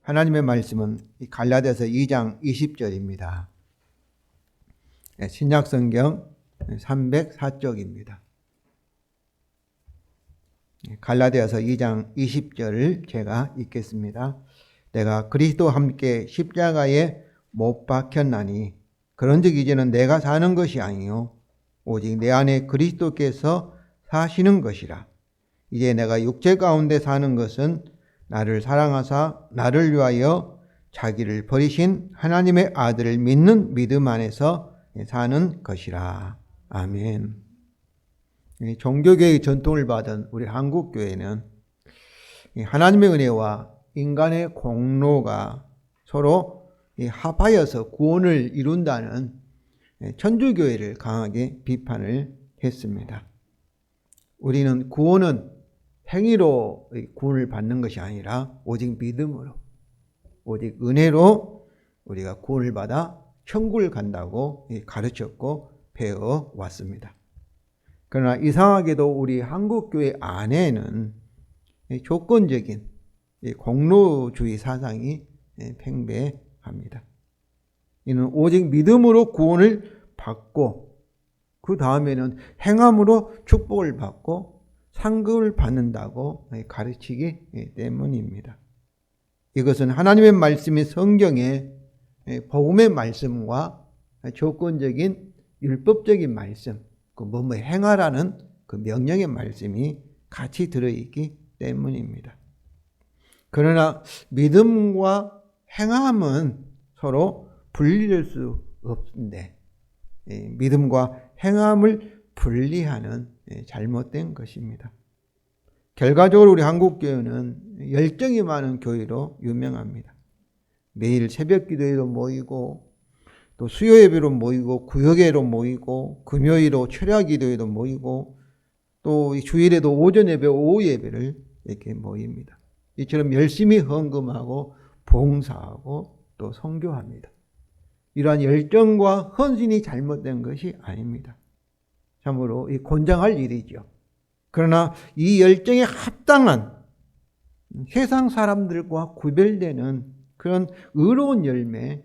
하나님의 말씀은 갈라디아서 2장 20절입니다. 신약성경 304쪽입니다. 갈라디아서 2장 20절을 제가 읽겠습니다. 내가 그리스도와 함께 십자가에 못 박혔나니 그런즉 이제는 내가 사는 것이 아니요 오직 내 안에 그리스도께서 사시는 것이라. 이제 내가 육체 가운데 사는 것은 나를 사랑하사 나를 위하여 자기를 버리신 하나님의 아들을 믿는 믿음 안에서 사는 것이라. 아멘. 종교계의 전통을 받은 우리 한국교회는 하나님의 은혜와 인간의 공로가 서로 합하여서 구원을 이룬다는 천주교회를 강하게 비판을 했습니다. 우리는 구원은 행위로 구원을 받는 것이 아니라 오직 믿음으로, 오직 은혜로 우리가 구원을 받아 천국을 간다고 가르쳤고 배워왔습니다. 그러나 이상하게도 우리 한국교회 안에는 조건적인 공로주의 사상이 팽배합니다. 이는 오직 믿음으로 구원을 받고 그 다음에는 행함으로 축복을 받고 상급을 받는다고 가르치기 때문입니다. 이것은 하나님의 말씀이 성경의 복음의 말씀과 조건적인 율법적인 말씀, 그 뭐뭐 행하라는 그 명령의 말씀이 같이 들어있기 때문입니다. 그러나 믿음과 행함은 서로 분리될 수 없는데 믿음과 행함을 분리하는 잘못된 것입니다. 결과적으로 우리 한국교회는 열정이 많은 교회로 유명합니다. 매일 새벽기도회로 모이고 또 수요예배로 모이고 구역예배로 모이고 금요일로 철야기도회로 모이고 또 주일에도 오전예배, 오후예배를 이렇게 모입니다. 이처럼 열심히 헌금하고 봉사하고 또 선교합니다. 이러한 열정과 헌신이 잘못된 것이 아닙니다. 참으로 권장할 일이죠. 그러나 이 열정에 합당한 세상 사람들과 구별되는 그런 의로운 열매,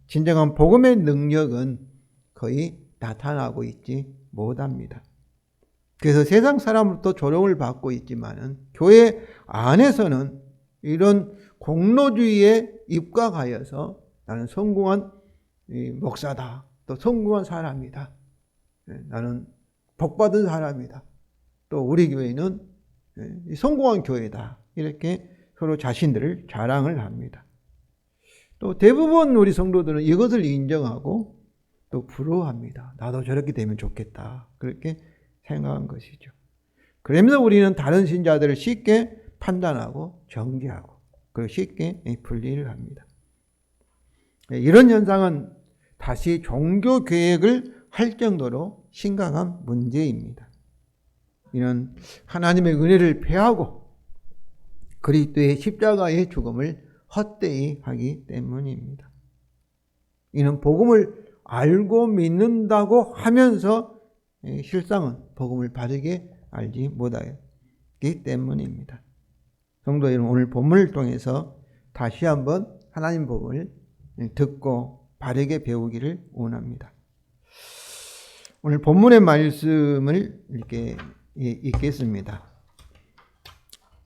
진정한 복음의 능력은 거의 나타나고 있지 못합니다. 그래서 세상 사람으로부터 조롱을 받고 있지만은 교회 안에서는 이런 공로주의에 입각하여서 나는 성공한 목사다, 또 성공한 사람이다, 나는 복받은 사람이다, 또 우리 교회는 성공한 교회다, 이렇게 서로 자신들을 자랑을 합니다. 또 대부분 우리 성도들은 이것을 인정하고 또 부러워합니다. 나도 저렇게 되면 좋겠다, 그렇게 생각한 것이죠. 그러면서 우리는 다른 신자들을 쉽게 판단하고 정죄하고 그리고 쉽게 분리를 합니다. 이런 현상은 다시 종교 개혁을 할 정도로 심각한 문제입니다. 이는 하나님의 은혜를 폐하고 그리스도의 십자가의 죽음을 헛되이 하기 때문입니다. 이는 복음을 알고 믿는다고 하면서 실상은 복음을 바르게 알지 못하기 때문입니다. 성도 여러분, 오늘 본문을 통해서 다시 한번 하나님 복음을 듣고 바르게 배우기를 원합니다. 오늘 본문의 말씀을 이렇게 읽겠습니다.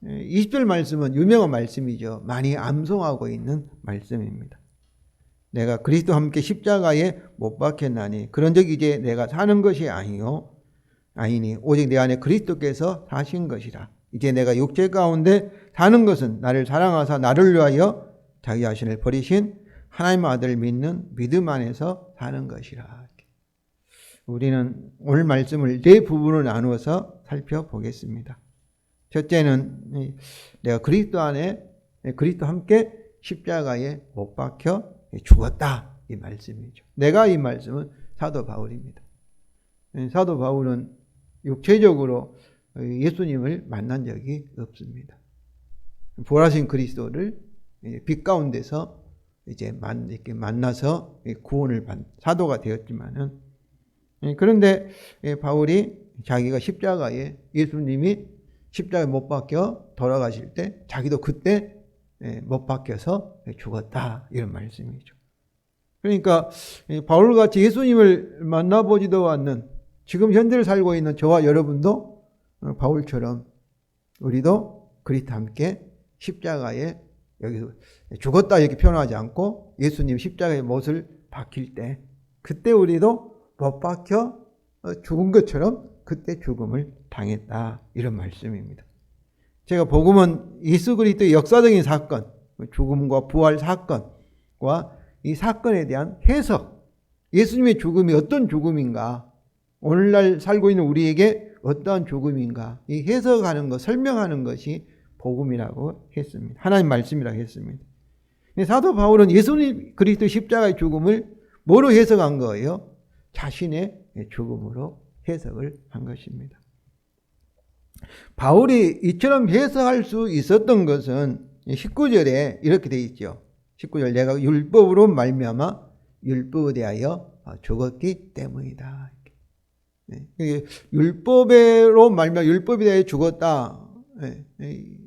20절 말씀은 유명한 말씀이죠. 많이 암송하고 있는 말씀입니다. 내가 그리스도와 함께 십자가에 못 박혔나니 그런즉 이제 내가 사는 것이 아니니 오직 내 안에 그리스도께서 사신 것이라. 이제 내가 육체 가운데 사는 것은 나를 사랑하사 나를 위하여 자기 자신을 버리신 하나님의 아들을 믿는 믿음 안에서 사는 것이라. 우리는 오늘 말씀을 네 부분으로 나누어서 살펴보겠습니다. 첫째는 내가 그리스도 안에 그리스도와 함께 십자가에 못 박혀 죽었다, 이 말씀이죠. 내가 이 말씀은 사도 바울입니다. 사도 바울은 육체적으로 예수님을 만난 적이 없습니다. 부활하신 그리스도를 빛 가운데서 이제 이렇게 만나서 구원을 받은 사도가 되었지만은, 그런데 바울이 자기가 십자가에 예수님이 십자가에 못 박혀 돌아가실 때 자기도 그때 못 박혀서 죽었다 이런 말씀이죠. 그러니까 바울같이 예수님을 만나보지도 않는 지금 현재를 살고 있는 저와 여러분도 바울처럼 우리도 그리스도와 함께 십자가에 여기서 죽었다 이렇게 표현하지 않고 예수님 십자가의 못을 박힐 때 그때 우리도 못 박혀 죽은 것처럼 그때 죽음을 당했다 이런 말씀입니다. 제가 복음은 예수 그리스도의 역사적인 사건, 죽음과 부활 사건과 이 사건에 대한 해석, 예수님의 죽음이 어떤 죽음인가, 오늘날 살고 있는 우리에게 어떠한 죽음인가, 이 해석하는 것, 설명하는 것이 복음이라고 했습니다. 하나님 말씀이라고 했습니다. 사도 바울은 예수님 그리스도 십자가의 죽음을 뭐로 해석한 거예요? 자신의 죽음으로 해석을 한 것입니다. 바울이 이처럼 해석할 수 있었던 것은 19절에 이렇게 되어 있죠. 19절 내가 율법으로 말미암아 율법에 대하여 죽었기 때문이다. 율법으로 말미암아 율법에 대하여 죽었다.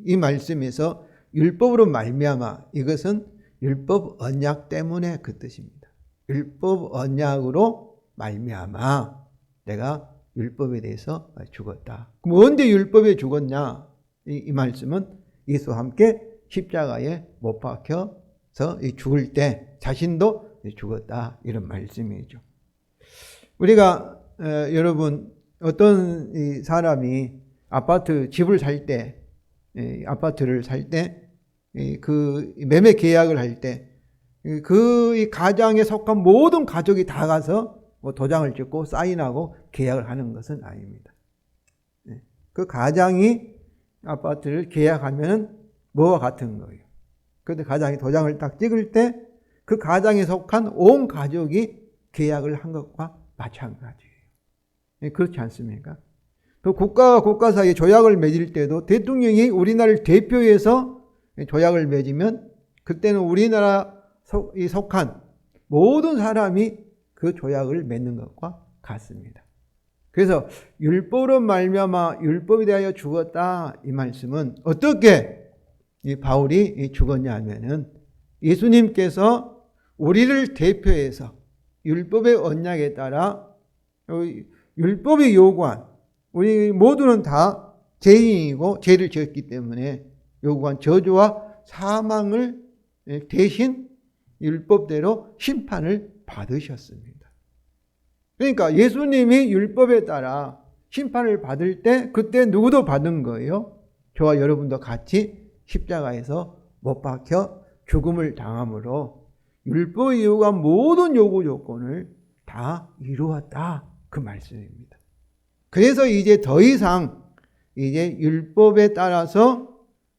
이 말씀에서 율법으로 말미암아 이것은 율법 언약 때문에 그 뜻입니다. 율법 언약으로 말미암아 내가 율법에 대해서 죽었다. 그럼 언제 율법에 죽었냐? 이 말씀은 예수와 함께 십자가에 못 박혀서 죽을 때 자신도 죽었다 이런 말씀이죠. 우리가 여러분 어떤 사람이 아파트 집을 살 때 아파트를 살 때 그 매매 계약을 할 때 그 가장에 속한 모든 가족이 다 가서 뭐 도장을 찍고 사인하고 계약을 하는 것은 아닙니다. 그 가장이 아파트를 계약하면 뭐와 같은 거예요. 그런데 가장이 도장을 딱 찍을 때 그 가장에 속한 온 가족이 계약을 한 것과 마찬가지예요. 그렇지 않습니까? 또 국가와 국가 사이에 조약을 맺을 때도 대통령이 우리나라를 대표해서 조약을 맺으면 그때는 우리나라 속한 모든 사람이 그 조약을 맺는 것과 같습니다. 그래서 율법으로 말미암아 율법에 대하여 죽었다 이 말씀은 어떻게 이 바울이 죽었냐 하면은 예수님께서 우리를 대표해서 율법의 언약에 따라 율법이 요구한 우리 모두는 다 죄인이고 죄를 지었기 때문에 요구한 저주와 사망을 대신 율법대로 심판을 받으셨습니다. 그러니까 예수님이 율법에 따라 심판을 받을 때 그때 누구도 받은 거예요? 저와 여러분도 같이 십자가에서 못 박혀 죽음을 당함으로 율법이 요구한 모든 요구 조건을 다 이루었다 그 말씀입니다. 그래서 이제 더 이상 이제 율법에 따라서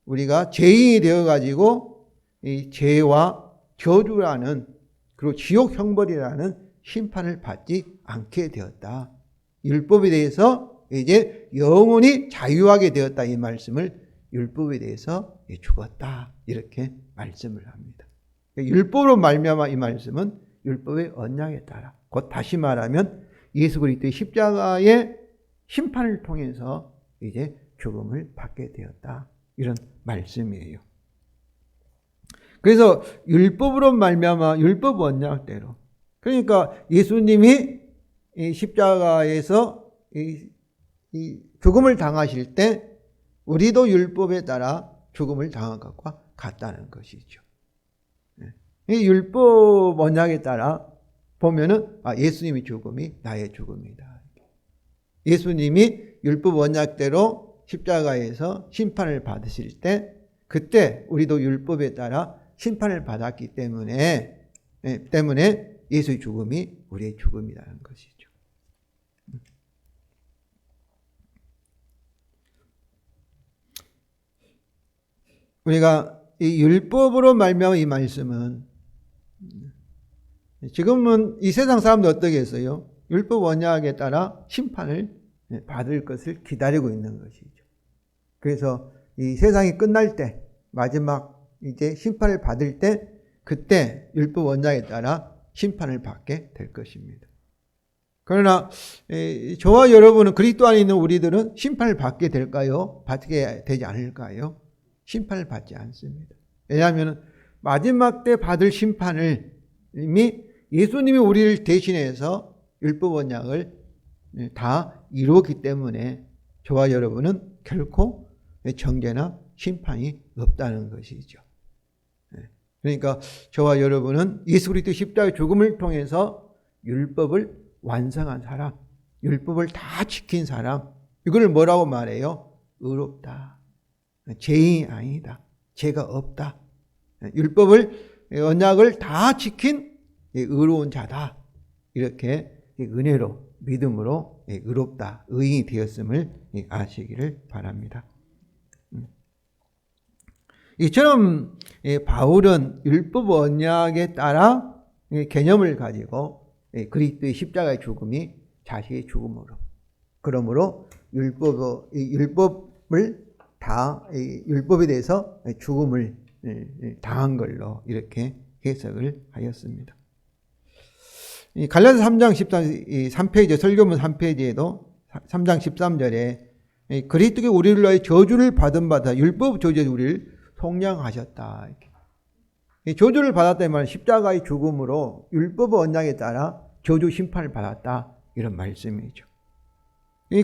우리가 죄인이 되어가지고 이 죄와 저주라는 그리고 지옥 형벌이라는 심판을 받지 않게 되었다. 율법에 대해서 이제 영원히 자유하게 되었다. 이 말씀을 율법에 대해서 죽었다. 이렇게 말씀을 합니다. 율법으로 말미암아 이 말씀은 율법의 언약에 따라 곧 다시 말하면 예수 그리스도의 십자가의 심판을 통해서 이제 죽음을 받게 되었다. 이런 말씀이에요. 그래서 율법으로 말미암아 율법 언약대로 그러니까 예수님이 이 십자가에서 이 죽음을 당하실 때 우리도 율법에 따라 죽음을 당한 것과 같다는 것이죠. 이 율법 언약에 따라 보면은 예수님의 죽음이 나의 죽음이다. 예수님이 율법 언약대로 십자가에서 심판을 받으실 때 그때 우리도 율법에 따라 심판을 받았기 때문에 예수의 죽음이 우리의 죽음이라는 것이죠. 우리가 이 율법으로 말미암아 이 말씀은 지금은 이 세상 사람들 어떻게 했어요? 율법 언약에 따라 심판을 받을 것을 기다리고 있는 것이죠. 그래서 이 세상이 끝날 때 마지막 이제 심판을 받을 때 그때 율법 언약에 따라 심판을 받게 될 것입니다. 그러나 저와 여러분은 그리스도 안에 있는 우리들은 심판을 받게 될까요? 받게 되지 않을까요? 심판을 받지 않습니다. 왜냐하면 마지막 때 받을 심판을 이미 예수님이 우리를 대신해서 율법 언약을 다 이루었기 때문에 저와 여러분은 결코 정죄나 심판이 없다는 것이죠. 그러니까 저와 여러분은 예수 그리스도 십자가의 죽음을 통해서 율법을 완성한 사람, 율법을 다 지킨 사람, 이걸 뭐라고 말해요? 의롭다. 죄인이 아니다. 죄가 없다. 율법을, 언약을 다 지킨 의로운 자다. 이렇게 은혜로, 믿음으로 의롭다, 의인이 되었음을 아시기를 바랍니다. 이처럼 바울은 율법 언약에 따라 개념을 가지고 그리스도의 십자가의 죽음이 자신의 죽음으로, 그러므로 율법에 대해서 죽음을 당한 걸로 이렇게 해석을 하였습니다. 갈라디아서 3장 13페이지 설교문 3페이지에도 3장 13절에 그리스도께 우리를 위하여 저주를 받은 바다 율법 저주에 우리를 속량하셨다. 이렇게. 저주를 받았다는 말은 십자가의 죽음으로 율법 언약에 따라 저주 심판을 받았다. 이런 말씀이죠.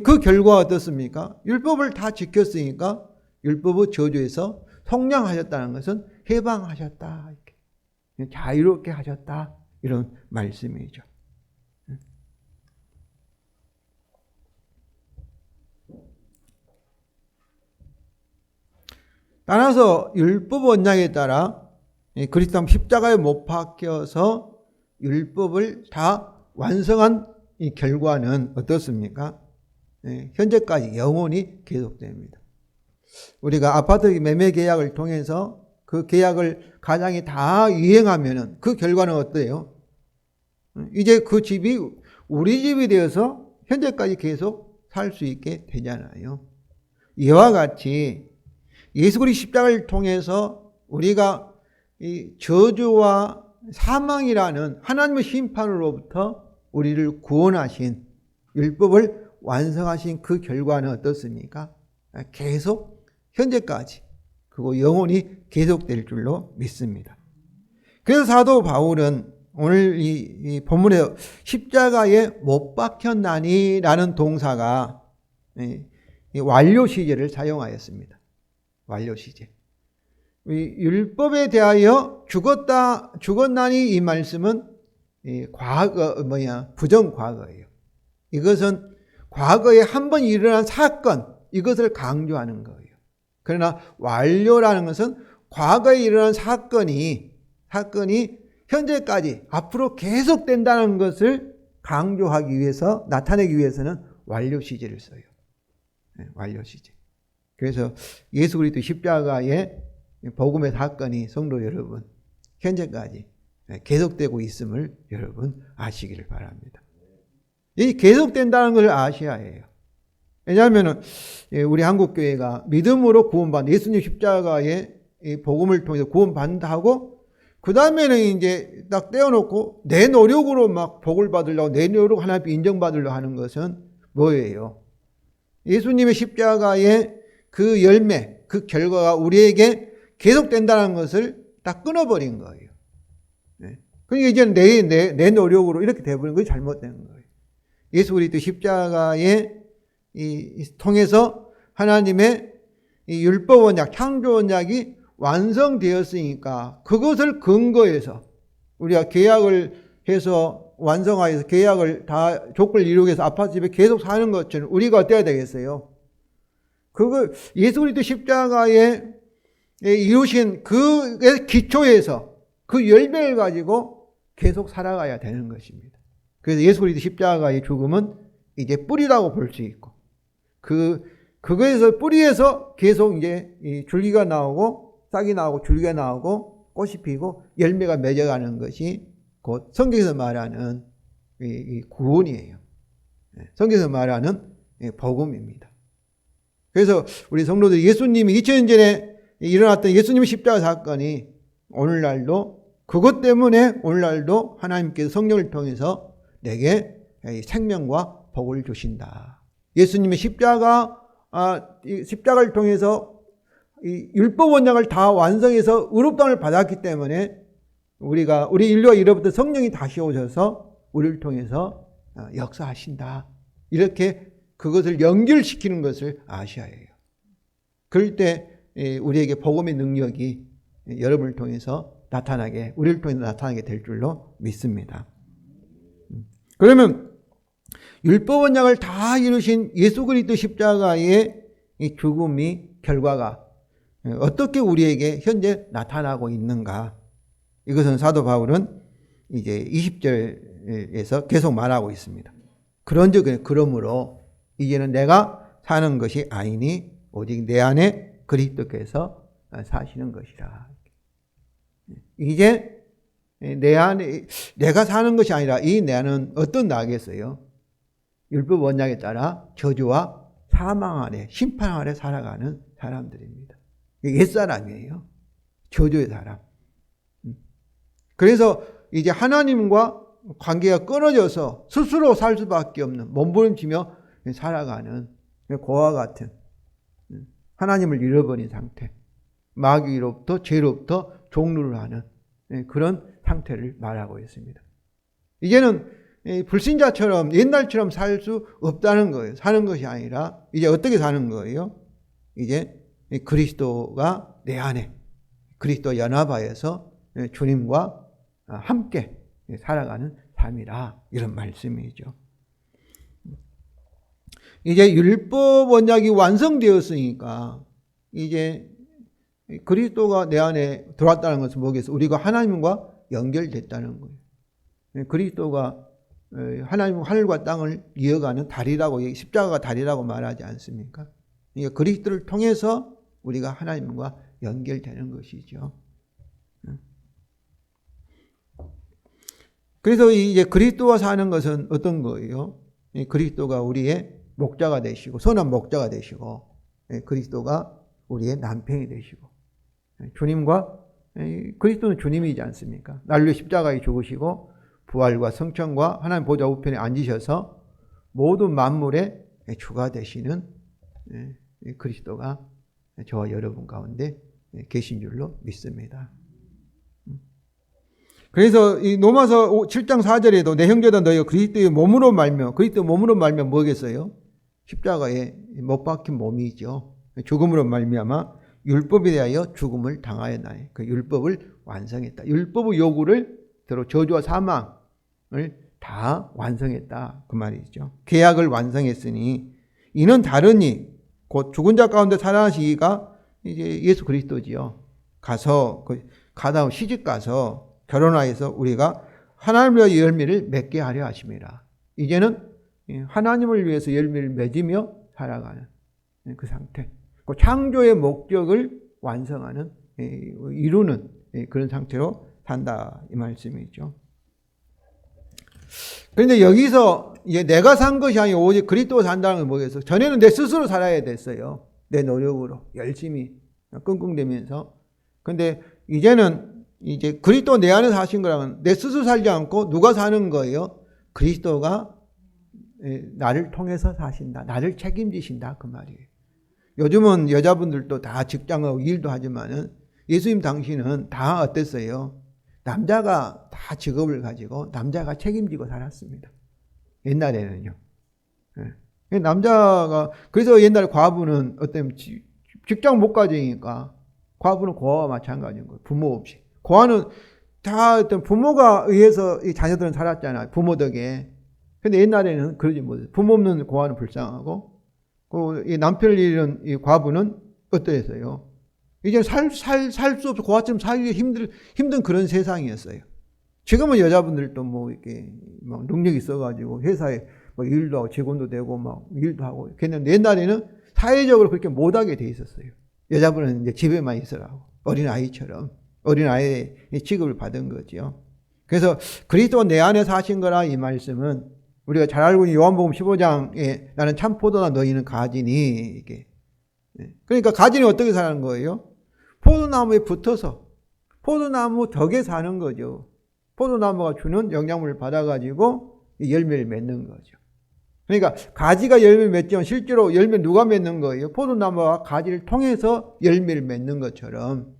그 결과가 어떻습니까? 율법을 다 지켰으니까 율법의 저주에서 속량하셨다는 것은 해방하셨다. 이렇게. 자유롭게 하셨다. 이런 말씀이죠. 따라서 율법 언약에 따라 그리스도 십자가에 못 박혀서 율법을 다 완성한 이 결과는 어떻습니까? 현재까지 영원히 계속됩니다. 우리가 아파트 매매 계약을 통해서 그 계약을 가장이 다 이행하면은 그 결과는 어때요? 이제 그 집이 우리 집이 되어서 현재까지 계속 살 수 있게 되잖아요. 이와 같이 예수 그리스도 십자가를 통해서 우리가 이 저주와 사망이라는 하나님의 심판으로부터 우리를 구원하신 율법을 완성하신 그 결과는 어떻습니까? 계속 현재까지 그리고 영원히 계속될 줄로 믿습니다. 그래서 사도 바울은 오늘 이 본문에 십자가에 못 박혔나니라는 동사가 완료 시제를 사용하였습니다. 완료 시제. 율법에 대하여 죽었나니 이 말씀은 부정 과거예요. 이것은 과거에 한 번 일어난 사건, 이것을 강조하는 거예요. 그러나 완료라는 것은 과거에 일어난 사건이 현재까지 앞으로 계속된다는 것을 강조하기 위해서, 나타내기 위해서는 완료 시제를 써요. 완료 시제. 그래서 예수 그리스도 십자가의 복음의 사건이 성도 여러분 현재까지 계속되고 있음을 여러분 아시기를 바랍니다. 이 계속된다는 것을 아셔야 해요. 왜냐하면 우리 한국교회가 믿음으로 구원받는 예수님 십자가의 복음을 통해서 구원받는다 하고 그 다음에는 이제 딱 떼어놓고 내 노력으로 막 복을 받으려고 내 노력으로 하나님 인정받으려고 하는 것은 뭐예요? 예수님의 십자가의 그 열매, 그 결과가 우리에게 계속된다는 것을 딱 끊어버린 거예요. 그러니까 이제는 내 노력으로 이렇게 돼버린 것이 잘못된 거예요. 예수 그리스도 십자가에 통해서 하나님의 이 율법 언약, 창조 언약이 완성되었으니까 그것을 근거해서 우리가 계약을 해서 완성하여서 계약을 다 조건을 이루기 위해서 아파트집에 계속 사는 것처럼 우리가 어때야 되겠어요? 그걸 예수 그리스도 십자가에 이루신 그 기초에서 그 열매를 가지고 계속 살아가야 되는 것입니다. 그래서 예수 그리스도 십자가의 죽음은 이제 뿌리라고 볼 수 있고 그거에서 뿌리에서 계속 이제 줄기가 나오고 싹이 나오고 줄기가 나오고 꽃이 피고 열매가 맺어가는 것이 곧 성경에서 말하는 이 구원이에요. 성경에서 말하는 복음입니다. 그래서 우리 성도들 예수님이 2000년 전에 일어났던 예수님의 십자가 사건이 오늘날도 그것 때문에 오늘날도 하나님께서 성령을 통해서 내게 생명과 복을 주신다. 예수님의 십자가를 통해서 이 율법 언약을 다 완성해서 의롭다함을 받았기 때문에 우리 인류가 이로부터 성령이 다시 오셔서 우리를 통해서 역사하신다. 이렇게 그것을 연결시키는 것을 아셔야 해요. 그럴 때 우리에게 복음의 능력이 여러분을 통해서 우리를 통해서 나타나게 될 줄로 믿습니다. 그러면 율법 언약을 다 이루신 예수 그리스도 십자가의 이 죽음이 결과가 어떻게 우리에게 현재 나타나고 있는가? 이것은 사도 바울은 이제 20절에서 계속 말하고 있습니다. 그러므로 이제는 내가 사는 것이 아니니 오직 내 안에 그리스도께서 사시는 것이라. 이제 내 안에 내가 사는 것이 아니라 이 내 안은 어떤 나겠어요? 율법 언약에 따라 저주와 사망 아래, 심판 아래 살아가는 사람들입니다. 옛사람이에요. 저주의 사람. 그래서 이제 하나님과 관계가 끊어져서 스스로 살 수밖에 없는, 몸부림치며 살아가는 고와 같은 하나님을 잃어버린 상태, 마귀로부터 죄로부터 종루를 하는 그런 상태를 말하고 있습니다. 이제는 불신자처럼 옛날처럼 살 수 없다는 거예요. 사는 것이 아니라 이제 어떻게 사는 거예요? 이제 그리스도가 내 안에, 그리스도 연합하여서 주님과 함께 살아가는 삶이라, 이런 말씀이죠. 이제 율법 언약이 완성되었으니까 이제 그리스도가 내 안에 들어왔다는 것은 뭐겠어요? 우리가 하나님과 연결됐다는 거예요. 그리스도가 하나님 하늘과 땅을 이어가는 다리라고, 십자가가 다리라고 말하지 않습니까? 그러니까 그리스도를 통해서 우리가 하나님과 연결되는 것이죠. 그래서 이제 그리스도와 사는 것은 어떤 거예요? 그리스도가 우리의 목자가 되시고, 선한 목자가 되시고, 그리스도가 우리의 남편이 되시고, 주님과, 그리스도는 주님이지 않습니까? 난리 십자가에 죽으시고 부활과 성천과 하나님 보좌 우편에 앉으셔서 모든 만물의 주가 되시는 그리스도가 저와 여러분 가운데 계신 줄로 믿습니다. 그래서 이 로마서 7장 4절에도 내 형제다 너희가 그리스도의 몸으로 말며, 그리스도의 몸으로 말며 뭐겠어요? 십자가에 못 박힌 몸이죠. 죽음으로 말미암아 율법에 대하여 죽음을 당하였나니, 그 율법을 완성했다. 율법의 요구를 들어 저주와 사망을 다 완성했다, 그 말이죠. 계약을 완성했으니 이는 다르니 곧 죽은 자 가운데 살아나시기가 이제 예수 그리스도지요. 가다 시집 가서 결혼하여서 우리가 하나님의 열매를 맺게 하려 하심이라. 이제는 하나님을 위해서 열매를 맺으며 살아가는 그 상태, 그 창조의 목적을 완성하는, 이루는 그런 상태로 산다, 이 말씀이죠. 그런데 여기서 이제 내가 산 것이 아니고 오직 그리스도가 산다는 건 뭐겠어요? 전에는 내 스스로 살아야 됐어요. 내 노력으로 열심히 끙끙대면서. 그런데 이제는 이제 그리스도 내 안에 사신 거라면 내 스스로 살지 않고 누가 사는 거예요? 그리스도가 나를 통해서 사신다, 나를 책임지신다, 그 말이에요. 요즘은 여자분들도 다 직장하고 일도 하지만은 예수님 당시는 다 어땠어요? 남자가 다 직업을 가지고 남자가 책임지고 살았습니다. 옛날에는요. 남자가, 그래서 옛날 과부는 어떤 직장 못 가지니까 과부는 고아와 마찬가지인 거예요. 부모 없이. 고아는 다 어떤 부모가 의해서 이 자녀들은 살았잖아요. 부모 덕에. 근데 옛날에는 그러지 못해요. 부모 없는 고아는 불쌍하고, 이 남편을 잃은 이 과부는 어떠했어요? 이제 살 수 없어. 고아처럼 살기 힘든 그런 세상이었어요. 지금은 여자분들도 뭐 이렇게 막 능력이 있어가지고 회사에 뭐 일도 하고 직원도 되고 막 일도 하고. 걔는 옛날에는 사회적으로 그렇게 못하게 돼 있었어요. 여자분은 이제 집에만 있으라고. 어린아이처럼. 어린아이의 취급을 받은 거죠. 그래서 그리스도가 내 안에 사신 거라, 이 말씀은 우리가 잘 알고 있는 요한복음 15장에 나는 참 포도나 너희는 가지니, 이게. 그러니까 가지는 어떻게 사는 거예요? 포도나무에 붙어서 포도나무 덕에 사는 거죠. 포도나무가 주는 영양분을 받아가지고 열매를 맺는 거죠. 그러니까 가지가 열매를 맺지만 실제로 열매 누가 맺는 거예요? 포도나무와 가지를 통해서 열매를 맺는 것처럼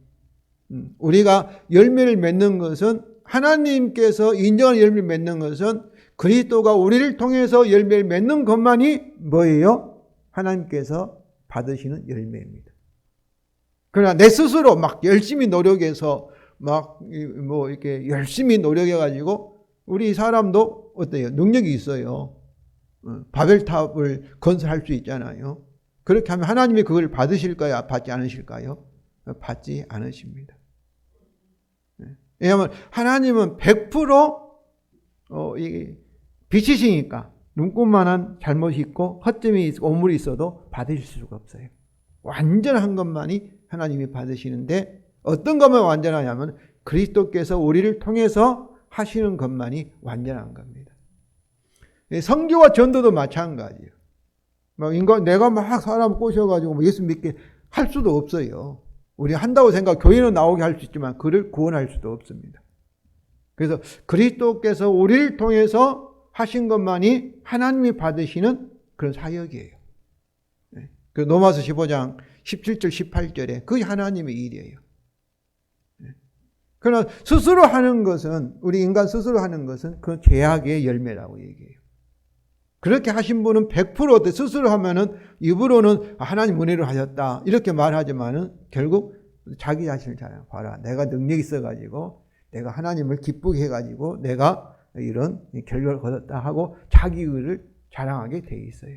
우리가 열매를 맺는 것은 하나님께서 인정하는 열매를 맺는 것은 그리스도가 우리를 통해서 열매를 맺는 것만이 뭐예요? 하나님께서 받으시는 열매입니다. 그러나 내 스스로 막 열심히 노력해서 막 뭐 이렇게 열심히 노력해가지고 우리 사람도 어때요? 능력이 있어요. 바벨탑을 건설할 수 있잖아요. 그렇게 하면 하나님이 그걸 받으실까요? 받지 않으실까요? 받지 않으십니다. 왜냐하면 하나님은 100% 빛이시니까 눈꽃만한 잘못이 있고 허점이 오물이 있어도 받으실 수가 없어요. 완전한 것만이 하나님이 받으시는데 어떤 것만 완전하냐면 그리스도께서 우리를 통해서 하시는 것만이 완전한 겁니다. 선교와 전도도 마찬가지예요. 내가 막 사람 꼬셔가지고 예수 믿게 할 수도 없어요. 우리 한다고 생각, 교회는 나오게 할 수 있지만 그를 구원할 수도 없습니다. 그래서 그리스도께서 우리를 통해서 하신 것만이 하나님이 받으시는 그런 사역이에요. 그 로마서 15장 17절 18절에 그게 하나님의 일이에요. 그러나 스스로 하는 것은, 우리 인간 스스로 하는 것은 그 죄악의 열매라고 얘기해요. 그렇게 하신 분은 100% 스스로 하면은 입으로는 하나님 은혜로 하셨다 이렇게 말하지만은 결국 자기 자신을 잘 봐라. 내가 능력이 있어가지고 내가 하나님을 기쁘게 해가지고 내가 이런 결과를 거뒀다 하고 자기 의를 자랑하게 돼 있어요.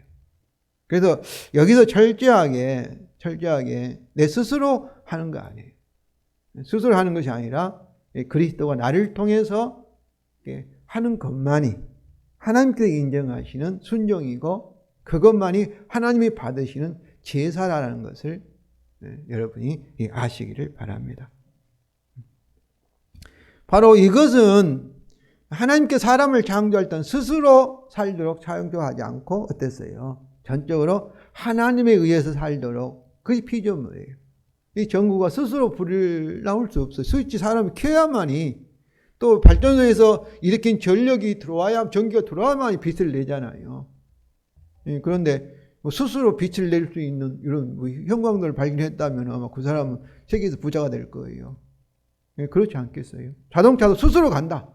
그래서 여기서 철저하게 내 스스로 하는 거 아니에요. 스스로 하는 것이 아니라 그리스도가 나를 통해서 하는 것만이 하나님께서 인정하시는 순종이고 그것만이 하나님이 받으시는 제사라는 것을 여러분이 아시기를 바랍니다. 바로 이것은 하나님께 사람을 창조할 때 스스로 살도록 창조하지 않고 어땠어요? 전적으로 하나님에 의해서 살도록 그게 피조물이에요. 이 전구가 스스로 불을 나올 수 없어요. 스위치 사람이 켜야만이 또 발전소에서 일으킨 전력이 들어와야 전기가 들어와야만이 빛을 내잖아요. 그런데 뭐 스스로 빛을 낼 수 있는 이런 뭐 형광등을 발견했다면 아마 그 사람은 세계에서 부자가 될 거예요. 그렇지 않겠어요? 자동차도 스스로 간다.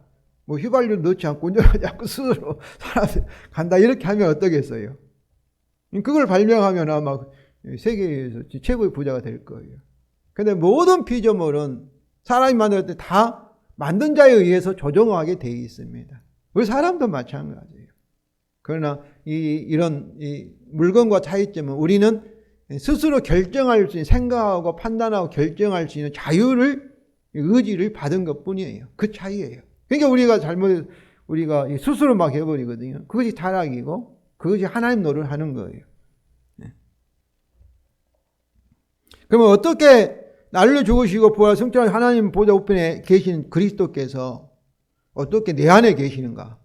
뭐 휘발유 넣지 않고 운전하지 않고 스스로 사람이 간다. 이렇게 하면 어떠겠어요? 그걸 발명하면 아마 세계에서 최고의 부자가 될 거예요. 근데 모든 피조물은 사람이 만들 때 다 만든 자에 의해서 조종하게 되어 있습니다. 우리 사람도 마찬가지예요. 그러나 이런 물건과 차이점은 우리는 스스로 결정할 수 있는, 생각하고 판단하고 결정할 수 있는 의지를 받은 것 뿐이에요. 그 차이예요. 그러니까 우리가 스스로 막 해버리거든요. 그것이 타락이고 그것이 하나님 노릇을 하는 거예요. 그러면 어떻게 나를 죽으시고 부활 승천한 하나님 보좌 우편에 계신 그리스도께서 어떻게 내 안에 계시는가?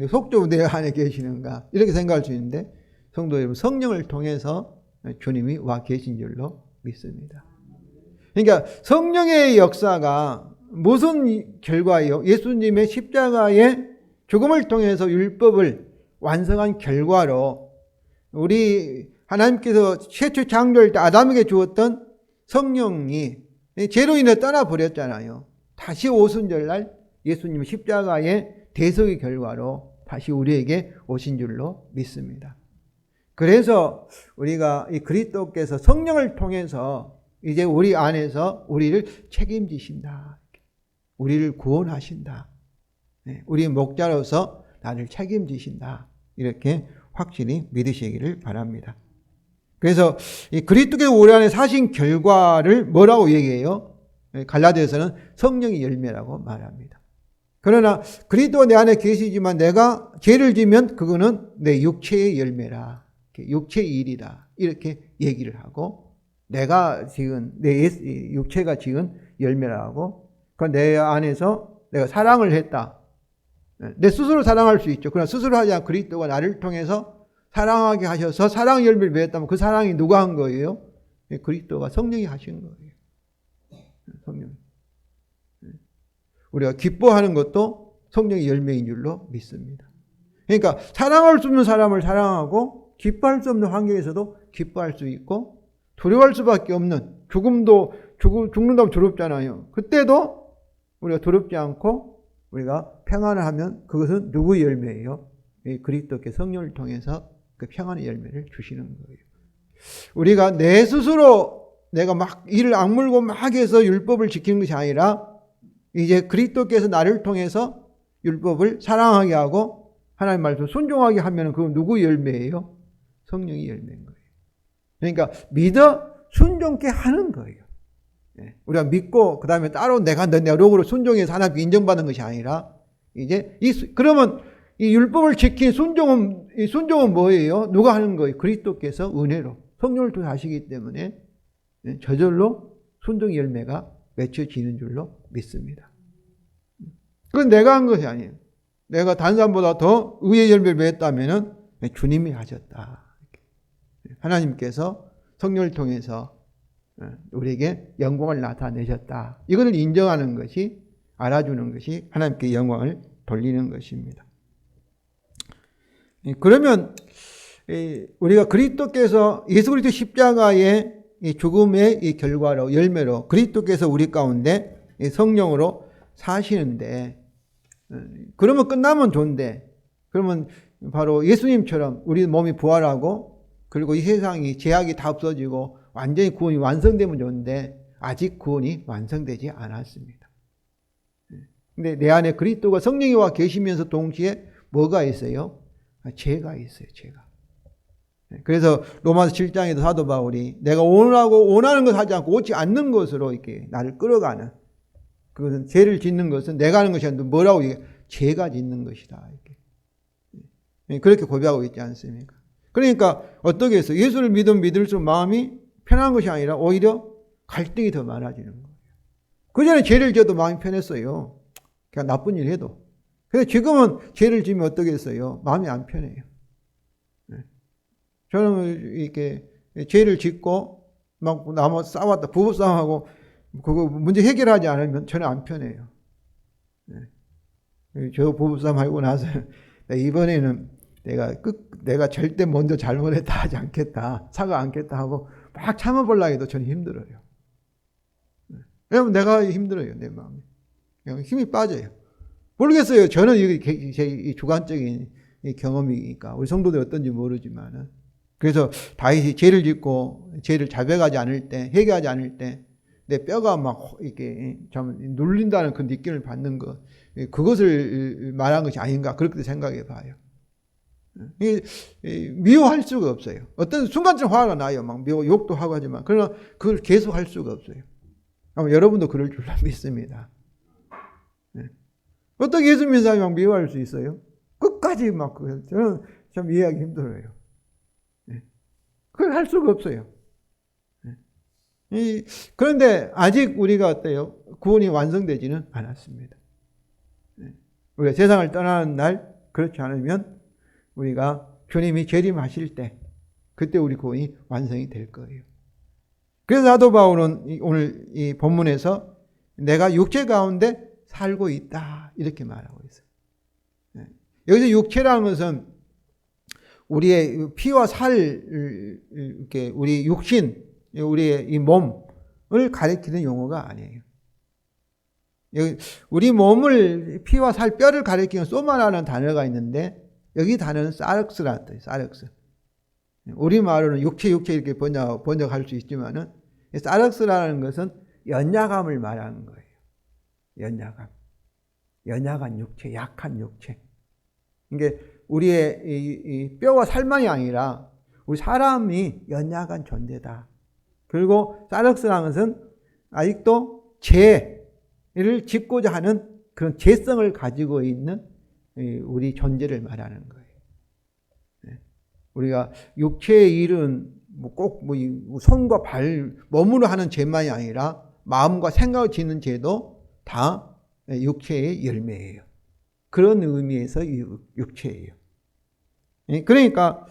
속적으로 내 안에 계시는가? 이렇게 생각할 수 있는데 성도 여러분, 성령을 통해서 주님이 와 계신 줄로 믿습니다. 그러니까 성령의 역사가 무슨 결과예요? 예수님의 십자가의 죽음을 통해서 율법을 완성한 결과로 우리 하나님께서 최초 창조할 때 아담에게 주었던 성령이 죄로 인해 떠나버렸잖아요. 다시 오순절날 예수님의 십자가의 대속의 결과로 다시 우리에게 오신 줄로 믿습니다. 그래서 우리가 이 그리스도께서 성령을 통해서 이제 우리 안에서 우리를 책임지신다. 우리를 구원하신다. 우리 목자로서 나를 책임지신다. 이렇게 확실히 믿으시기를 바랍니다. 그래서 이 그리스도께서 우리 안에 사신 결과를 뭐라고 얘기해요? 갈라디아서는 성령의 열매라고 말합니다. 그러나 그리스도가 내 안에 계시지만 내가 죄를 지면 그거는 내 육체의 열매라. 육체의 일이다. 이렇게 얘기를 하고 내가 지은 내 육체가 지은 열매라고 내 안에서 내가 사랑을 했다. 내 스스로 사랑할 수 있죠. 그러나 스스로 하지 않고 그리스도가 나를 통해서 사랑하게 하셔서 사랑의 열매를 맺었다면 그 사랑이 누가 한 거예요? 그리스도가 성령이 하신 거예요. 성령. 우리가 기뻐하는 것도 성령의 열매인 줄로 믿습니다. 그러니까 사랑할 수 없는 사람을 사랑하고 기뻐할 수 없는 환경에서도 기뻐할 수 있고 두려워할 수밖에 없는 죽는다고 두렵잖아요. 그때도 우리가 두렵지 않고 우리가 평안을 하면 그것은 누구의 열매예요? 그리스도께 성령을 통해서 그 평안의 열매를 주시는 거예요. 우리가 내 스스로 내가 막 이를 악물고 막 해서 율법을 지키는 것이 아니라 이제 그리스도께서 나를 통해서 율법을 사랑하게 하고 하나님 말씀 순종하게 하면 그건 누구의 열매예요? 성령의 열매인 거예요. 그러니까 믿어 순종케 하는 거예요. 우리가 믿고 그 다음에 따로 내가 내 노력으로 순종해서 하나님께 인정받는 것이 아니라 이제 그러면 이 율법을 지킨 순종은 뭐예요? 누가 하는 거예요? 그리스도께서 은혜로 성령을 통해 하시기 때문에 저절로 순종의 열매가 맺혀지는 줄로 믿습니다. 그건 내가 한 것이 아니에요. 내가 다른 사람보다 더 의의 열매를 맺었다면 주님이 하셨다. 하나님께서 성령을 통해서 우리에게 영광을 나타내셨다. 이것을 인정하는 것이, 알아주는 것이 하나님께 영광을 돌리는 것입니다. 그러면 우리가 그리스도께서 예수 그리스도 십자가의 죽음의 이 결과로 열매로 그리스도께서 우리 가운데 성령으로 사시는데, 그러면 끝나면 좋은데, 그러면 바로 예수님처럼 우리 몸이 부활하고 그리고 이 세상이 죄악이 다 없어지고 완전히 구원이 완성되면 좋은데 아직 구원이 완성되지 않았습니다. 근데 내 안에 그리스도가 성령이 와 계시면서 동시에 뭐가 있어요? 죄가 있어요. 죄가. 그래서 로마서 7장에도 사도 바울이 내가 원하는 것 하지 않고 옳지 않는 것으로 이렇게 나를 끌어가는, 그것은 죄를 짓는 것은 내가 하는 것이 아니라 뭐라고 얘기해? 죄가 짓는 것이다. 이렇게. 그렇게 고백하고 있지 않습니까? 그러니까 어떻게 해서 예수를 믿을수록 마음이 편한 것이 아니라 오히려 갈등이 더 많아지는 거예요. 그 전에 죄를 지어도 마음이 편했어요. 그냥 나쁜 일 해도. 근데 지금은 죄를 지으면 어떻게 했어요? 마음이 안 편해요. 저는 이렇게 죄를 짓고 막 나무 싸웠다, 부부싸움하고 그거 문제 해결하지 않으면 저는 안 편해요. 저 부부싸움 하고 나서 이번에는 내가 절대 먼저 잘못했다 하지 않겠다, 사과 않겠다 하고 막 참아보려고 해도 저는 힘들어요. 왜냐면 내가 힘들어요, 내 마음이. 힘이 빠져요. 모르겠어요. 저는 제 주관적인 경험이니까 우리 성도들 어떤지 모르지만은, 그래서 다윗이 죄를 짓고 죄를 자백하지 않을 때, 회개하지 않을 때 내 뼈가 막 이렇게 좀 눌린다는 그 느낌을 받는 것, 그것을 말한 것이 아닌가 그렇게 생각해 봐요. 미워할 수가 없어요. 어떤 순간적으로 화가 나요. 막 욕도 하고 하지만 그러나 그걸 계속 할 수가 없어요. 아마 여러분도 그럴 줄 믿습니다. 어떻게 예수 믿는 사람이 막 미워할 수 있어요? 끝까지 막 저는 참 이해하기 힘들어요. 그걸 할 수가 없어요. 그런데 아직 우리가 어때요? 구원이 완성되지는 않았습니다. 우리가 세상을 떠나는 날, 그렇지 않으면 우리가 주님이 재림하실 때 그때 우리 구원이 완성이 될 거예요. 그래서 사도 바울은 오늘 이 본문에서 내가 육체 가운데 살고 있다 이렇게 말하고 있어요. 여기서 육체라는 것은 우리의 피와 살, 이렇게 우리 육신, 우리의 이 몸을 가리키는 용어가 아니에요. 여기 우리 몸을 피와 살, 뼈를 가리키는 소마라는 단어가 있는데 여기 단어는 사륵스라는 뜻이에요. 사륵스. 우리말로는 육체 이렇게 번역할 수 있지만은 사륵스라는 것은 연약함을 말하는 거예요. 연약한 육체, 약한 육체. 이게 우리의 이 뼈와 살만이 아니라 우리 사람이 연약한 존재다. 그리고 사륵스라는 것은 아직도 죄를 짓고자 하는 그런 죄성을 가지고 있는 우리 존재를 말하는 거예요. 우리가 육체의 일은 꼭 손과 발, 몸으로 하는 죄만이 아니라 마음과 생각을 짓는 죄도 다 육체의 열매예요. 그런 의미에서 육체예요. 그러니까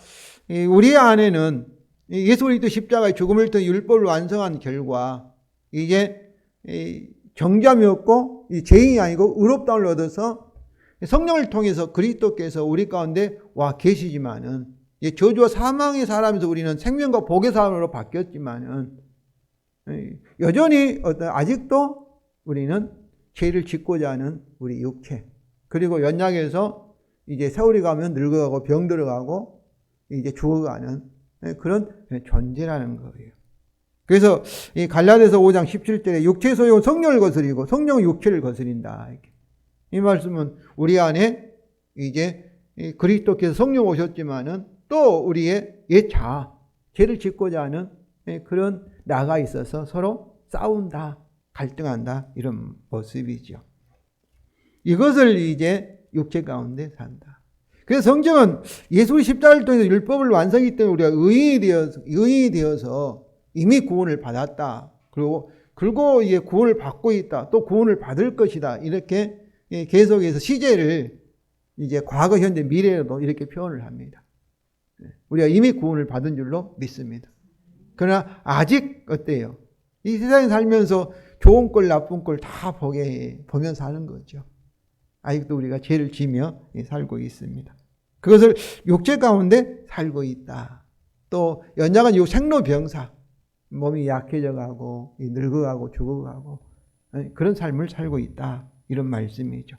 우리 안에는 예수 그리스도 십자가의 죽음을 통해 율법을 완성한 결과 이제 정죄함이 없고 죄인이 아니고 의롭다움을 얻어서 성령을 통해서 그리스도께서 우리 가운데 와 계시지만은 저주와 사망의 사람에서 우리는 생명과 복의 사람으로 바뀌었지만은 여전히 아직도 우리는 죄를 짓고자 하는 우리 육체, 그리고 연약해서 이제 세월이 가면 늙어가고 병들어가고 이제 죽어가는 그런 존재라는 거예요. 그래서 이 갈라디아서 5장 17절에 육체의 소욕은 성령을 거스리고 성령은 육체를 거스린다. 이 말씀은 우리 안에 이제 그리스도께서 성령 오셨지만은 또 우리의 옛 자아, 죄를 짓고자 하는 그런 나가 있어서 서로 싸운다, 갈등한다, 이런 모습이죠. 이것을 이제 육체 가운데 산다. 그래서 성경은 예수의 십자가를 통해서 율법을 완성했기 때문에 우리가 의인이 되어서 이미 구원을 받았다. 그리고 이제 구원을 받고 있다. 또 구원을 받을 것이다. 이렇게 계속해서 시제를 이제 과거, 현재, 미래로도 이렇게 표현을 합니다. 우리가 이미 구원을 받은 줄로 믿습니다. 그러나 아직 어때요? 이 세상에 살면서 좋은 꼴, 나쁜 꼴 다 보면서 사는 거죠. 아직도 우리가 죄를 지며 살고 있습니다. 그것을 육체 가운데 살고 있다. 또 연약한 생로병사, 몸이 약해져가고 늙어가고 죽어가고 그런 삶을 살고 있다. 이런 말씀이죠.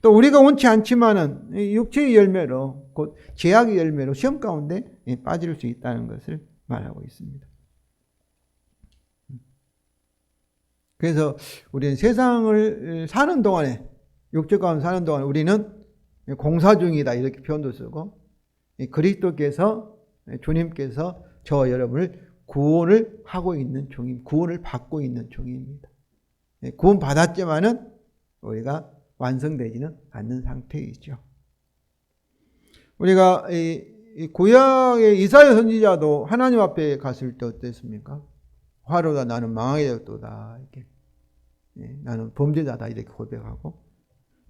또 우리가 원치 않지만은 육체의 열매로, 곧 죄악의 열매로 시험 가운데 빠질 수 있다는 것을 말하고 있습니다. 그래서 우리는 세상을 사는 동안에, 육체 가운데 사는 동안에 우리는 공사 중이다, 이렇게 표현도 쓰고, 그리스도께서, 주님께서 저와 여러분을 구원을 하고 있는 구원을 받고 있는 중입니다. 구원 받았지만은 우리가 완성되지는 않는 상태이죠. 우리가 이 구약의 이사야 선지자도 하나님 앞에 갔을 때 어땠습니까? 화로다, 나는 망하게 되었도다, 이렇게. 나는 범죄자다, 이렇게 고백하고,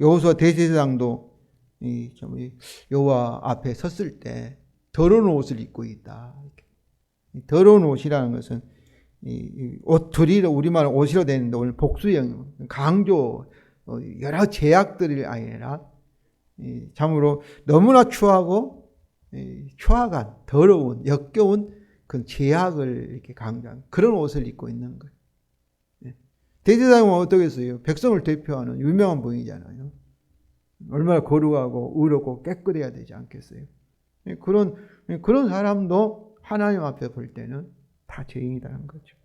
여호수아 대제사장도 여호와 앞에 섰을 때 더러운 옷을 입고 있다. 이렇게. 더러운 옷이라는 것은 옷들이 우리말 옷이로 되는데 오늘 복수형, 강조, 여러 제약들이 아니라 참으로 너무나 추하고 추악한, 더러운, 역겨운 그 제약을 이렇게 강조한 그런 옷을 입고 있는 거예요. 대제사장은 어떻겠어요? 백성을 대표하는 유명한 분이잖아요. 얼마나 거룩하고 의롭고 깨끗해야 되지 않겠어요? 그런 사람도 하나님 앞에 볼 때는 다 죄인이라는 거죠.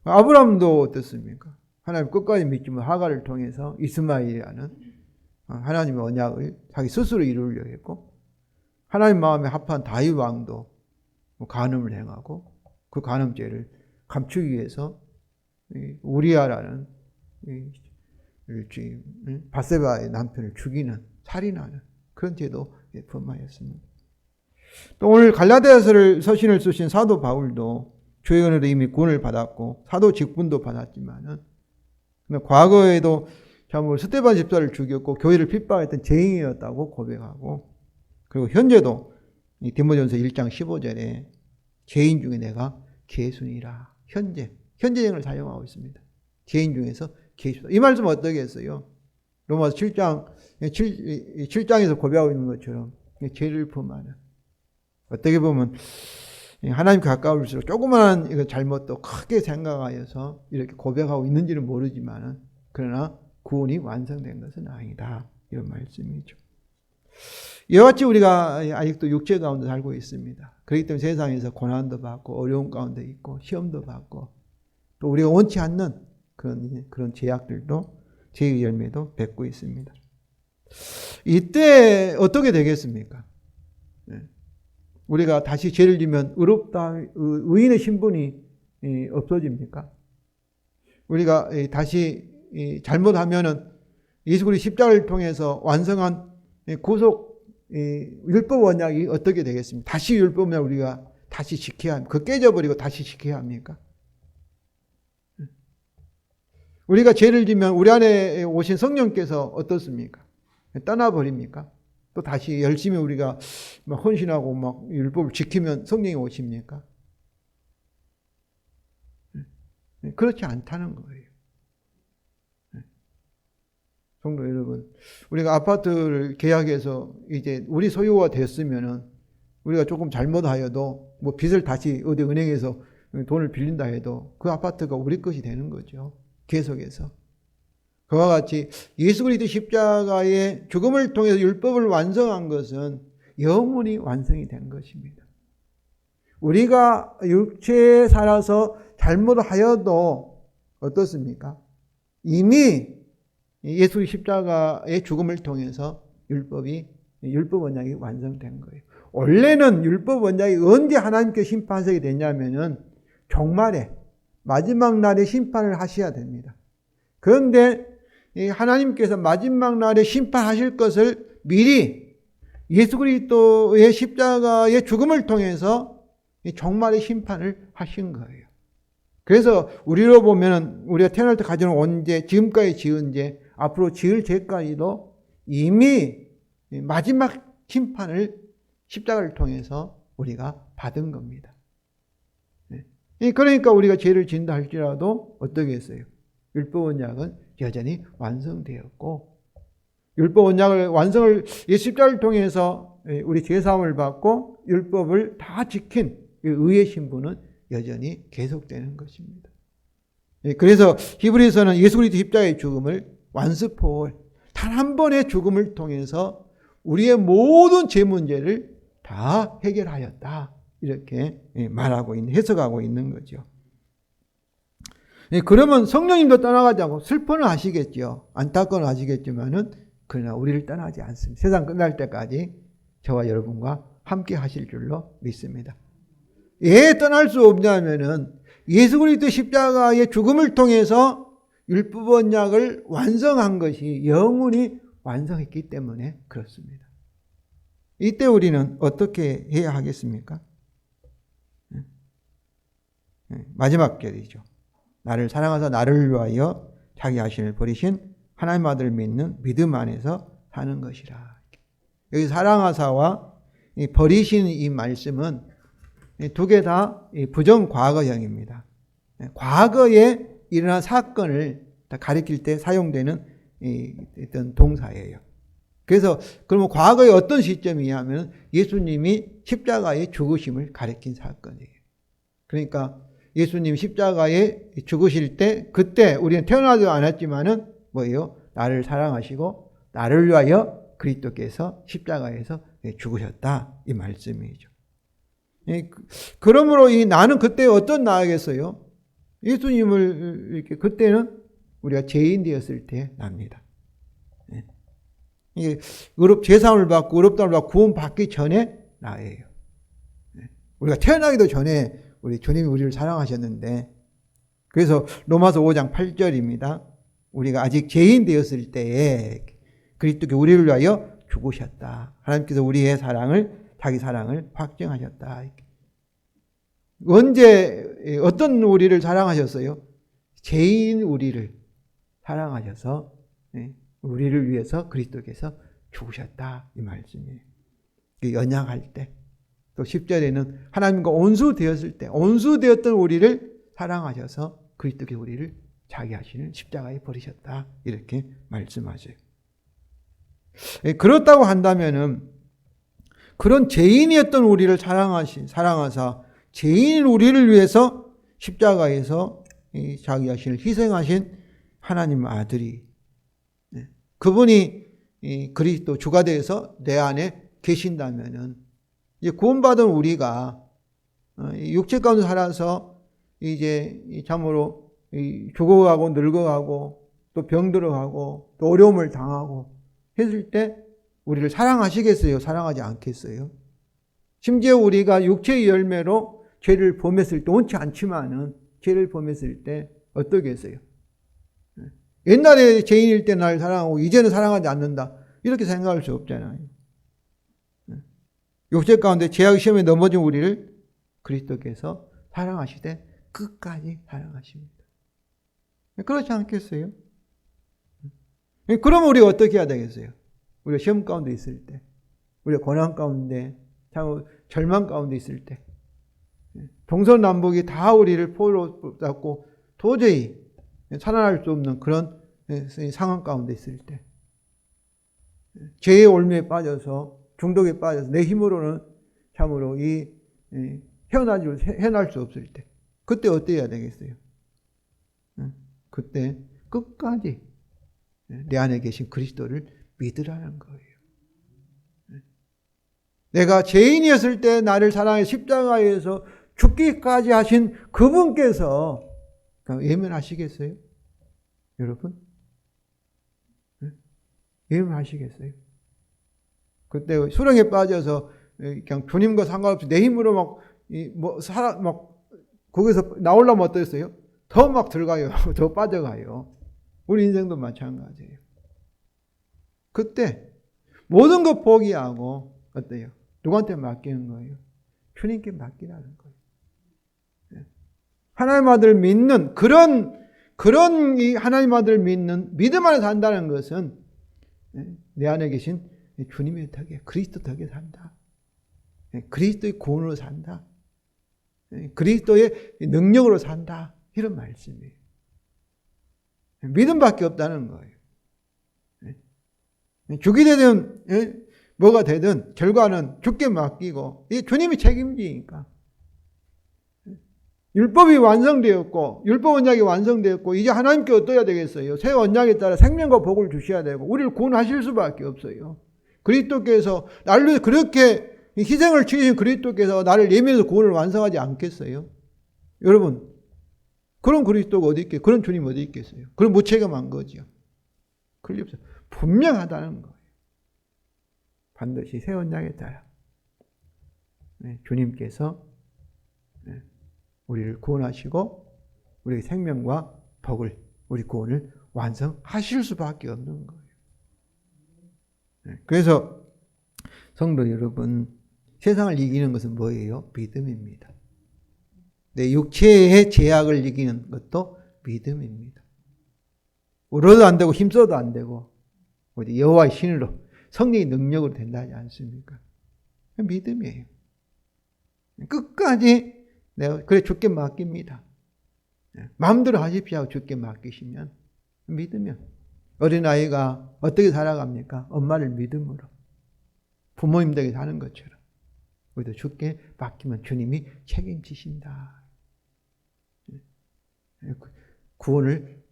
아브라함도 어떻습니까? 하나님 끝까지 믿지만 하갈을 통해서 이스마엘이라는 하나님의 언약을 자기 스스로 이루려고 했고, 하나님 마음에 합한 다윗 왕도 간음을 행하고 그 간음죄를 감추기 위해서 우리아라는 바세바의 남편을 죽이는, 살인하는 그런 죄도 범하였습니다. 또 오늘 갈라디아서를 서신을 쓰신 사도 바울도 주의 은혜로 이미 구원을 받았고 사도 직분도 받았지만은 과거에도 참으로 스데반 집사를 죽였고 교회를 핍박했던 죄인이었다고 고백하고, 그리고 현재도 디모데전서 1장 15절에 죄인 중에 내가 괴순이라, 현재형을 사용하고 있습니다. 죄인 중에서 괴순. 이 말씀 어떻게 했어요? 로마서 7장에서 고백하고 있는 것처럼 죄를 범하는, 어떻게 보면 하나님께 가까울수록 조그마한 이거 잘못도 크게 생각하여서 이렇게 고백하고 있는지는 모르지만, 그러나 구원이 완성된 것은 아니다, 이런 말씀이죠. 이와 같이 우리가 아직도 육체 가운데 살고 있습니다. 그렇기 때문에 세상에서 고난도 받고 어려운 가운데 있고 시험도 받고 또 우리가 원치 않는 그런 제약들도, 죄의 열매도 맺고 있습니다. 이때 어떻게 되겠습니까? 우리가 다시 죄를 지면 의롭다, 의인의 신분이 없어집니까? 우리가 다시 잘못하면은 예수 그리스도 십자가를 통해서 완성한 구속 율법 언약이 어떻게 되겠습니까? 다시 율법 언약 우리가 다시 지켜야 합니까? 그 깨져버리고 다시 지켜야 합니까? 우리가 죄를 지면 우리 안에 오신 성령께서 어떻습니까? 떠나버립니까? 또 다시 열심히 우리가 막 헌신하고 막 율법을 지키면 성령이 오십니까? 그렇지 않다는 거예요. 성도 여러분, 우리가 아파트를 계약해서 이제 우리 소유가 됐으면은 우리가 조금 잘못하여도 뭐 빚을 다시 어디 은행에서 돈을 빌린다 해도 그 아파트가 우리 것이 되는 거죠. 계속해서. 그와 같이 예수 그리스도 십자가의 죽음을 통해서 율법을 완성한 것은 영원히 완성이 된 것입니다. 우리가 육체에 살아서 잘못하여도 어떻습니까? 이미 예수 십자가의 죽음을 통해서 율법 언약이 완성된 거예요. 원래는 율법 언약이 언제 하나님께 심판하게 되냐면은 종말에 마지막 날에 심판을 하셔야 됩니다. 그런데 하나님께서 마지막 날에 심판하실 것을 미리 예수 그리스도의 십자가의 죽음을 통해서 종말의 심판을 하신 거예요. 그래서 우리로 보면 우리가 태어날 때 가져온 온 죄, 지금까지 지은 죄, 앞으로 지을 죄까지도 이미 마지막 심판을 십자가를 통해서 우리가 받은 겁니다. 그러니까 우리가 죄를 지은다 할지라도 어떻게 했어요? 율법 언약은 여전히 완성되었고, 율법 언약을 완성을 십자가를 통해서 우리 죄사함을 받고 율법을 다 지킨 의의 신분은 여전히 계속되는 것입니다. 그래서 히브리서는 예수 그리스도 십자가의 죽음을 once for all, 단 한 번의 죽음을 통해서 우리의 모든 죄 문제를 다 해결하였다. 이렇게 말하고 있는, 해석하고 있는 거죠. 그러면 성령님도 떠나가지 않고 슬퍼는 하시겠죠. 안타까워는 하시겠지만은 그러나 우리를 떠나지 않습니다. 세상 끝날 때까지 저와 여러분과 함께 하실 줄로 믿습니다. 왜 떠날 수 없냐면은 예수 그리스도 십자가의 죽음을 통해서 율법 언약을 완성한 것이 영원히 완성했기 때문에 그렇습니다. 이때 우리는 어떻게 해야 하겠습니까? 마지막 절이죠. 나를 사랑하사 나를 위하여 자기 자신을 버리신 하나님 아들을 믿는 믿음 안에서 사는 것이라. 여기 사랑하사와 버리신 이 말씀은 두 개 다 부정 과거형입니다. 과거에 일어난 사건을 가리킬 때 사용되는 어떤 동사예요. 그래서 그러면 과거의 어떤 시점이냐면 예수님이 십자가의 죽으심을 가리킨 사건이에요. 그러니까 예수님 십자가에 죽으실 때 그때 우리는 태어나지 않았지만은 뭐예요? 나를 사랑하시고 나를 위하여 그리스도께서 십자가에서 죽으셨다 이 말씀이죠. 그러므로 이 나는 그때 어떤 나겠어요? 예수님을 이렇게 그때는 우리가 죄인 되었을 때 납니다. 이게 제사함을 받고 의롭다함을 받고 구원 받기 전에 나예요. 우리가 태어나기도 전에 우리 주님이 우리를 사랑하셨는데, 그래서 로마서 5장 8절입니다. 우리가 아직 죄인 되었을 때에 그리스도께 우리를 위하여 죽으셨다. 하나님께서 우리의 자기 사랑을 확증하셨다. 언제 어떤 우리를 사랑하셨어요? 죄인 우리를 사랑하셔서 우리를 위해서 그리스도께서 죽으셨다 이 말씀이에요. 연약할 때, 또 10절에는 하나님과 온수되었을 때 온수되었던 우리를 사랑하셔서 그리스도께 우리를 자기 자신을 십자가에 버리셨다 이렇게 말씀하세요. 그렇다고 한다면은 그런 죄인이었던 우리를 사랑하사 죄인 우리를 위해서 십자가에서 자기 자신을 희생하신 하나님 아들이, 그분이 그리스도 주가 되어서 내 안에 계신다면은 이제 구원받은 우리가 육체 가운데 살아서 이제 참으로 죽어가고 늙어가고 또 병들어가고 또 어려움을 당하고 했을 때 우리를 사랑하시겠어요? 사랑하지 않겠어요? 심지어 우리가 육체의 열매로 죄를 범했을 때, 원치 않지만은 죄를 범했을 때 어떻게 했어요? 옛날에 죄인일 때 날 사랑하고 이제는 사랑하지 않는다 이렇게 생각할 수 없잖아요. 육체 가운데 죄악 시험에 넘어진 우리를 그리스도께서 사랑하시되 끝까지 사랑하십니다. 그렇지 않겠어요? 그럼 우리가 어떻게 해야 되겠어요? 우리가 시험 가운데 있을 때, 우리가 고난 가운데, 절망 가운데 있을 때, 동서남북이 다 우리를 포로 잡고 도저히 살아날 수 없는 그런 상황 가운데 있을 때 죄의 올무에 빠져서 중독에 빠져서 내 힘으로는 참으로 헤어날 수 없을 때 그때 어떻게 해야 되겠어요? 그때 끝까지 내 안에 계신 그리스도를 믿으라는 거예요. 내가 죄인이었을 때 나를 사랑해 십자가에서 죽기까지 하신 그분께서 예면하시겠어요? 여러분? 예면하시겠어요? 그때 수렁에 빠져서 그냥 주님과 상관없이 내 힘으로 거기서 나오려면 어떠겠어요? 더 막 들어가요. 더 빠져가요. 우리 인생도 마찬가지예요. 그때 모든 것 포기하고 어때요? 누구한테 맡기는 거예요? 주님께 맡기라는 거예요. 하나님 아들을 믿는 그런 이 하나님 아들을 믿는 믿음 안에 산다는 것은 내 안에 계신 주님의 덕에 그리스도 덕에 산다. 그리스도의 구원으로 산다. 그리스도의 능력으로 산다. 이런 말씀이에요. 믿음밖에 없다는 거예요. 죽이 되든 뭐가 되든 결과는 주께 맡기고 이 주님이 책임지니까. 율법이 완성되었고 율법 언약이 완성되었고 이제 하나님께 어떠해야 되겠어요? 새 언약에 따라 생명과 복을 주셔야 되고 우리를 구원하실 수밖에 없어요. 그리스도께서 나를 그렇게 희생을 치르신 그리스도께서 나를 예면에서 구원을 완성하지 않겠어요? 여러분 그런 그리스도가 어디 있겠어요? 그런 주님 어디 있겠어요? 그런 무책임한 거죠. 그럴 리 없어요. 분명하다는 거예요. 반드시 새 언약에 따라 주님께서 우리를 구원하시고 우리의 생명과 복을 우리 구원을 완성하실 수밖에 없는 거예요. 그래서 성도 여러분 세상을 이기는 것은 뭐예요? 믿음입니다. 내 육체의 제약을 이기는 것도 믿음입니다. 울어도 안 되고 힘써도 안 되고 여호와의 신으로 성령의 능력으로 된다 하지 않습니까? 믿음이에요. 끝까지 내가 그래 주께 맡깁니다. 마음대로 하십시오 하고 주께 맡기시면 믿으면 어린아이가 어떻게 살아갑니까? 엄마를 믿음으로 부모님들에게 사는 것처럼 우리도 주께 맡기면 주님이 책임지신다. 구원을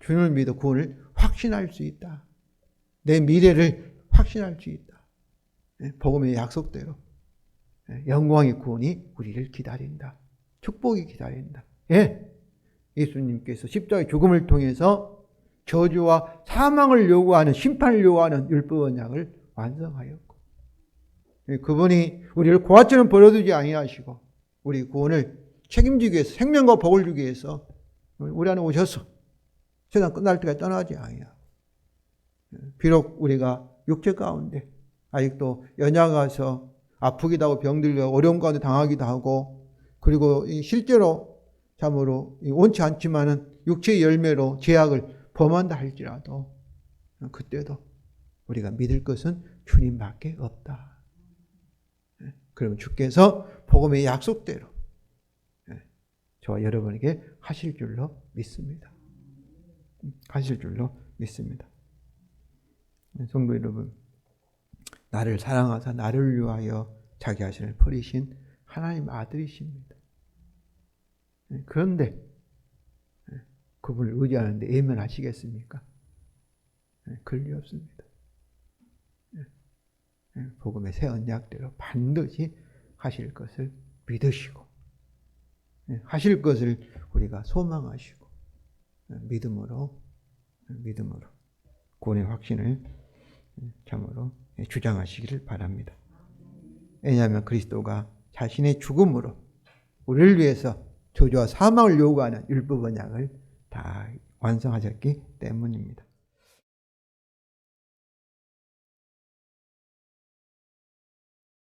주님을 믿어 구원을 확신할 수 있다. 내 미래를 확신할 수 있다. 복음의 약속대로 영광의 구원이 우리를 기다린다. 축복이 기다린다. 예수님께서 십자가의 죽음을 통해서 저주와 사망을 요구하는 심판을 요구하는 율법 언약을 완성하였고 그분이 우리를 고아처럼 버려두지 아니하시고 우리 구원을 책임지기 위해서 생명과 복을 주기 위해서 우리 안에 오셔서 세상 끝날 때까지 떠나지 아니하고 비록 우리가 육체 가운데 아직도 연약해서 아프기도 하고 병들기도 하고 어려움 가운데 당하기도 하고 그리고 실제로 참으로 원치 않지만은 육체의 열매로 죄악을 범한다 할지라도 그때도 우리가 믿을 것은 주님밖에 없다. 그러면 주께서 복음의 약속대로 저와 여러분에게 하실 줄로 믿습니다. 하실 줄로 믿습니다. 성도 여러분, 나를 사랑하사 나를 위하여 자기 자신을 버리신 하나님 아들이십니다. 그런데 그분을 의지하는데 예면하시겠습니까? 그럴 리 없습니다. 복음의 새 언약대로 반드시 하실 것을 믿으시고 하실 것을 우리가 소망하시고 믿음으로 구원의 확신을 참으로 주장하시기를 바랍니다. 왜냐하면 그리스도가 자신의 죽음으로 우리를 위해서 저주와 사망을 요구하는 율법 언약을 다 완성하셨기 때문입니다.